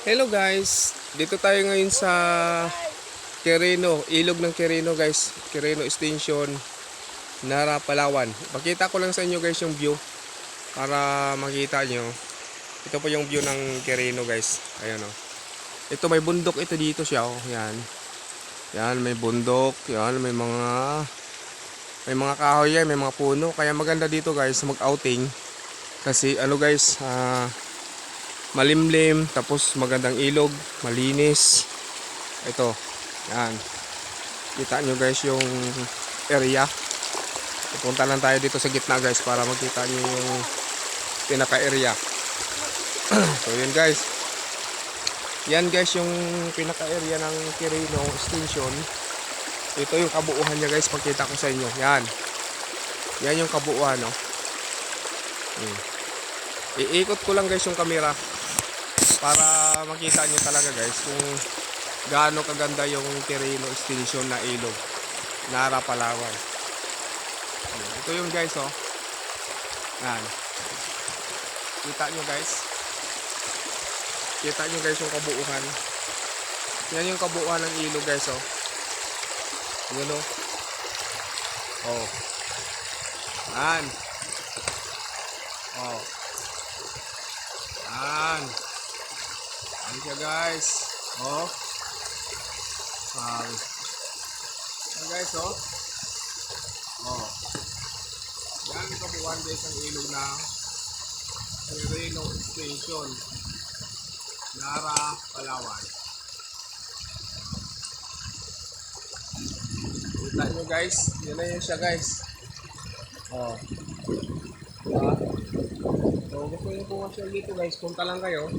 Hello guys, dito tayo ngayon sa Quirino, ilog ng Quirino guys, Quirino Extension, Nara, Palawan. Pakita ko lang sa inyo guys yung view para makita nyo. Ito po yung view ng Quirino guys. Ayan o. Ito may bundok ito dito siya o. Yan. Yan may bundok, yan may mga kahoy yan, may mga puno. Kaya maganda dito guys mag-outing. Kasi ano guys, malimlim, tapos magandang ilog, malinis. Ito, yan. Kita nyo guys yung area. Pupunta lang tayo dito sa gitna guys para makita nyo yung pinaka-area. So yun guys. Yan guys yung pinaka-area ng Quirino Extension. Ito yung kabuuan niya guys, pagkita ko sa inyo. Yan. Yan yung kabuuan, no. Iikot ko lang guys yung camera para makita nyo talaga guys kung gaano kaganda yung Quirino Extension na ilog, Nara, Palawan. Ito yung guys oh. Yan. Kita nyo guys. Kita nyo guys yung kabuuan. Yan yung kabuuan ng ilog guys oh. Yun oh. Oh. Yan. Oh. Yan. Yan siya guys. Oh. Yan guys oh. Oh. Yan yung kabuuan guys ang ilog ng Quirino Extension, Nara, Palawan. Kita nyo guys. Yan na yun siya guys. Oh. So gusto nyo pumasyal dito guys, punta lang kayo.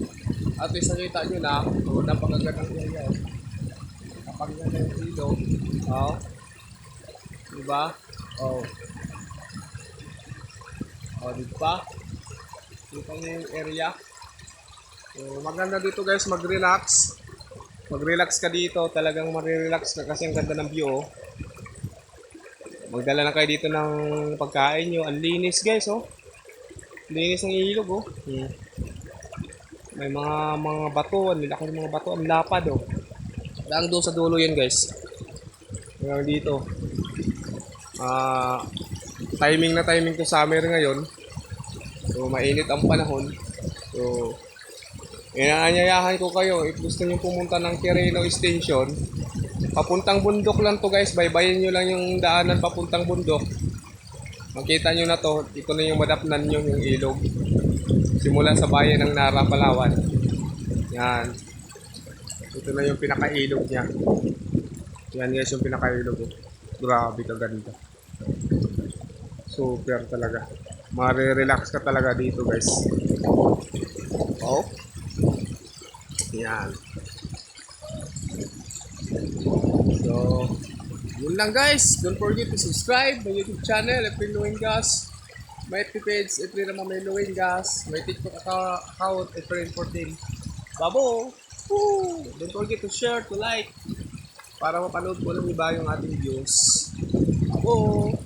At least nakita nyo na, so napakagandang area. Napakagandang yung ilog. Oh. Diba? Oh. Oh, diba? Kita nyo yung area. So maganda dito guys, mag-relax. Mag-relax ka dito, talagang mag-relax ka kasi ang ganda ng view oh. Magdala na kayo dito ng pagkain nyo. Ang linis guys oh. Linis ng ilog oh. May mga bato, ang laki ng mga bato, ang lapad oh. Lang doon sa dulo yan guys. Hanggang dito. Timing na timing to summer ngayon. So mainit ang panahon. So inaanyayahan ko kayo if gusto niyo pumunta ng Quirino Extension. Papuntang bundok lang to guys. Baybayin nyo lang yung daanan papuntang bundok. Makita nyo na to. Ito na yung madapnan nyo yung ilog. Simula sa bayan ng Nara, Palawan. Yan. Ito na yung pinaka-ilog niya. Yan guys yung pinaka-ilog. Grabe kaganda. Super talaga. Mare-relax ka talaga dito guys. Oh. Yan. So, yun lang guys. Don't forget to subscribe my YouTube channel, Efren Luengas. My FB page, Efren Mamay Luengas. My TikTok account, Efren14. Babo! Woo! Don't forget to share, to like, para mapanood po ng iba yung ating views. Babo!